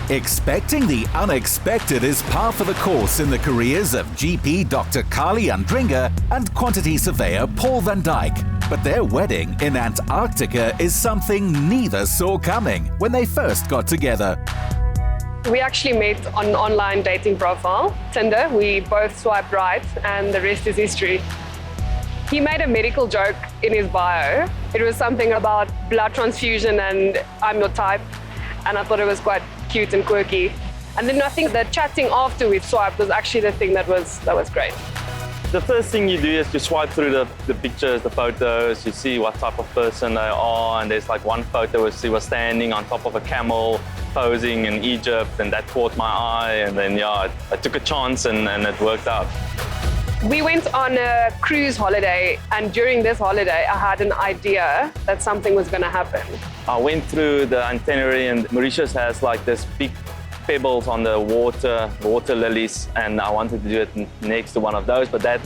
Expecting the unexpected is par for the course in the careers of GP Dr. Carli Andringa and quantity surveyor Paul van Dyk. But their wedding in Antarctica is something neither saw coming when they first got together. We actually met on an online dating profile, Tinder. We both swiped right and the rest is history. He made a medical joke in his bio. It was something about blood transfusion and I'm your type. And I thought it was quite cute and quirky. And then I think the chatting after we swiped was actually the thing that was great. The first thing you do is to swipe through the pictures, the photos, you see what type of person they are, and there's like one photo where he was standing on top of a camel posing in Egypt, and that caught my eye, and then yeah, I took a chance and it worked out. We went on a cruise holiday, and during this holiday I had an idea that something was going to happen. I went through the itinerary, and Mauritius has like this big pebbles on the water lilies, and I wanted to do it next to one of those, but that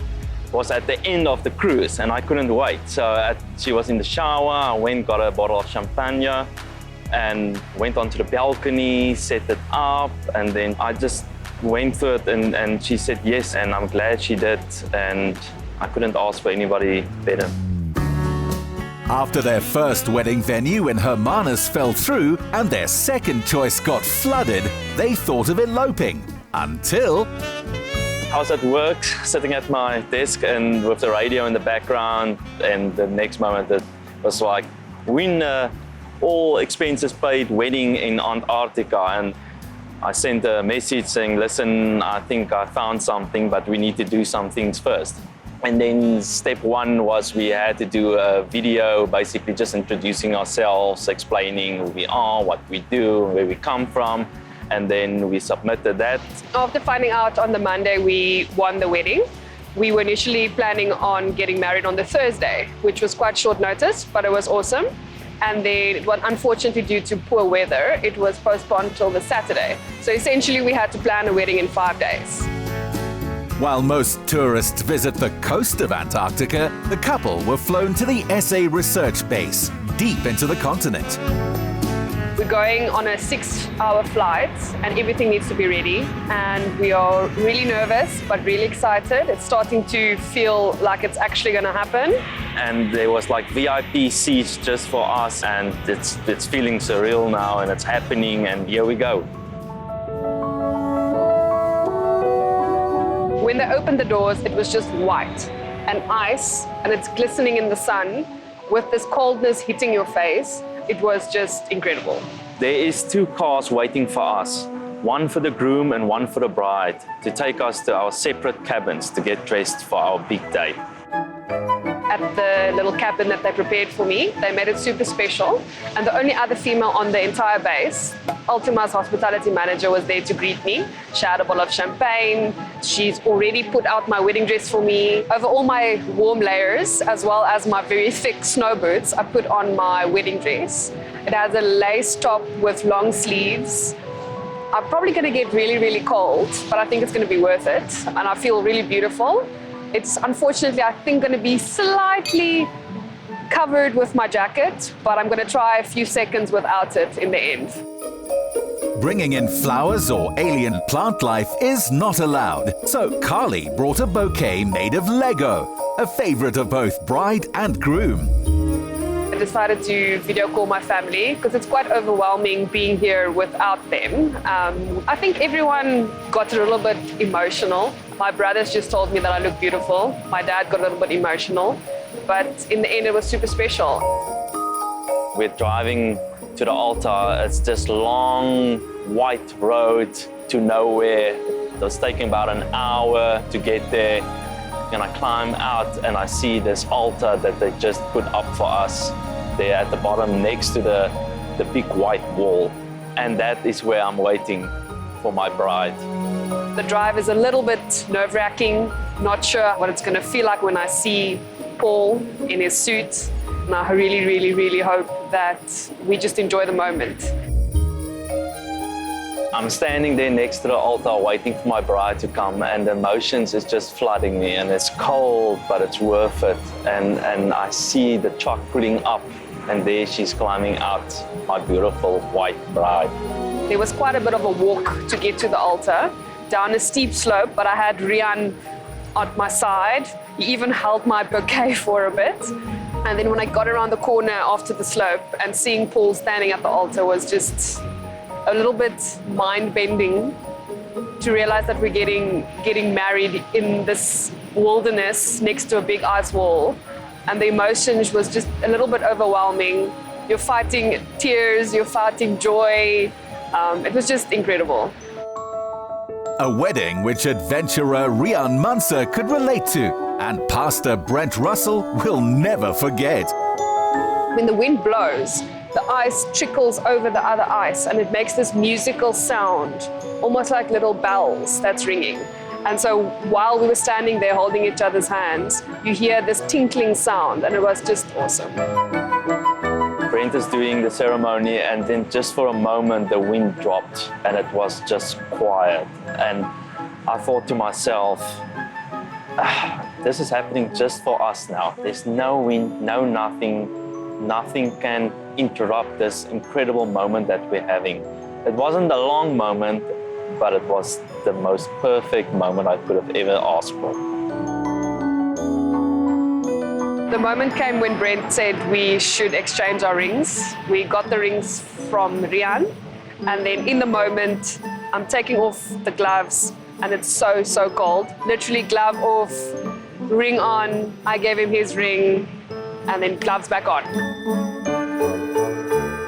was at the end of the cruise and I couldn't wait. So she was in the shower, I went, got a bottle of champagne and went onto the balcony, set it up, and then I just went through it and she said yes, and I'm glad she did, and I couldn't ask for anybody better. After their first wedding venue in Hermanus fell through and their second choice got flooded, they thought of eloping until... I was at work, sitting at my desk and with the radio in the background, and the next moment it was like, win all expenses paid wedding in Antarctica. And I sent a message saying, listen, I think I found something, but we need to do some things first. And then step one was we had to do a video, basically just introducing ourselves, explaining who we are, what we do, where we come from, and then we submitted that. After finding out on the Monday we won the wedding, we were initially planning on getting married on the Thursday, which was quite short notice, but it was awesome. And then, unfortunately, due to poor weather, it was postponed till the Saturday. So essentially we had to plan a wedding in 5 days. While most tourists visit the coast of Antarctica, the couple were flown to the SA research base, deep into the continent. We're going on a 6-hour flight and everything needs to be ready. And we are really nervous, but really excited. It's starting to feel like it's actually going to happen. And there was like VIP seats just for us, and it's feeling surreal now, and it's happening, and here we go. When they opened the doors, it was just white and ice, and it's glistening in the sun with this coldness hitting your face. It was just incredible. There is 2 cars waiting for us, one for the groom and one for the bride, to take us to our separate cabins to get dressed for our big day. At the little cabin that they prepared for me, they made it super special. And the only other female on the entire base, Ultima's hospitality manager, was there to greet me. She had a bottle of champagne. She's already put out my wedding dress for me. Over all my warm layers, as well as my very thick snow boots, I put on my wedding dress. It has a lace top with long sleeves. I'm probably going to get really, really cold, but I think it's going to be worth it. And I feel really beautiful. It's unfortunately, I think, going to be slightly covered with my jacket, but I'm going to try a few seconds without it in the end. Bringing in flowers or alien plant life is not allowed, so Carli brought a bouquet made of Lego, a favorite of both bride and groom. I decided to video call my family because it's quite overwhelming being here without them. I think everyone got a little bit emotional. My brothers just told me that I look beautiful. My dad got a little bit emotional, but in the end it was super special. We're driving to the altar. It's this long white road to nowhere. It was taking about an hour to get there. And I climb out and I see this altar that they just put up for us there at the bottom next to the big white wall. And that is where I'm waiting for my bride. The drive is a little bit nerve-wracking, not sure what it's going to feel like when I see Paul in his suit. And I really, really, really hope that we just enjoy the moment. I'm standing there next to the altar waiting for my bride to come, and the emotions is just flooding me, and it's cold, but it's worth it. And I see the chalk putting up and there she's climbing out, my beautiful white bride. There was quite a bit of a walk to get to the altar, down a steep slope, but I had Rian at my side. He even held my bouquet for a bit. And then when I got around the corner after the slope and seeing Paul standing at the altar was just a little bit mind-bending to realize that we're getting married in this wilderness next to a big ice wall. And the emotions was just a little bit overwhelming. You're fighting tears, you're fighting joy. It was just incredible. A wedding which adventurer Rian Munster could relate to, and Pastor Brent Russell will never forget. When the wind blows, the ice trickles over the other ice and it makes this musical sound, almost like little bells that's ringing. And so while we were standing there holding each other's hands, you hear this tinkling sound, and it was just awesome. Brent is doing the ceremony, and then just for a moment the wind dropped and it was just quiet. And I thought to myself, this is happening just for us now. There's no wind, no nothing. Nothing can interrupt this incredible moment that we're having. It wasn't a long moment, but it was the most perfect moment I could have ever asked for. The moment came when Brent said we should exchange our rings. We got the rings from Rian, and then in the moment, I'm taking off the gloves, and it's so cold. Literally glove off, ring on, I gave him his ring, and then gloves back on.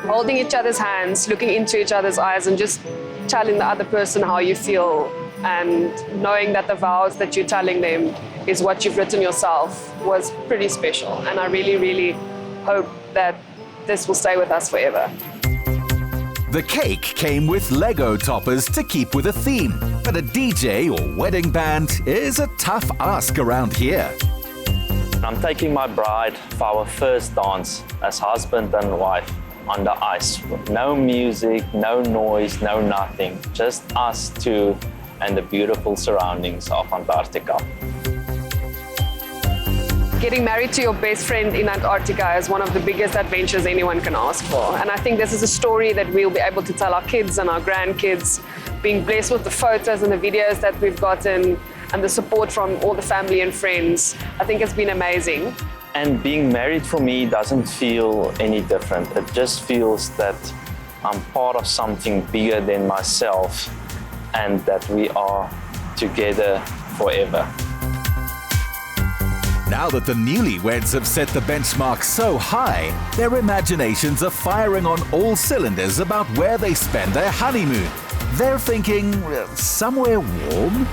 Holding each other's hands, looking into each other's eyes, and just telling the other person how you feel, and knowing that the vows that you're telling them is what you've written yourself was pretty special. And I really hope that this will stay with us forever. The cake came with Lego toppers to keep with a theme, but a DJ or wedding band is a tough ask around here. I'm taking my bride for our first dance as husband and wife on the ice. No music, no noise, no nothing. Just us two and the beautiful surroundings of Antarctica. Getting married to your best friend in Antarctica is one of the biggest adventures anyone can ask for. And I think this is a story that we'll be able to tell our kids and our grandkids, being blessed with the photos and the videos that we've gotten and the support from all the family and friends. I think it's been amazing. And being married for me doesn't feel any different. It just feels that I'm part of something bigger than myself and that we are together forever. Now that the newlyweds have set the benchmark so high, their imaginations are firing on all cylinders about where they spend their honeymoon. They're thinking, somewhere warm?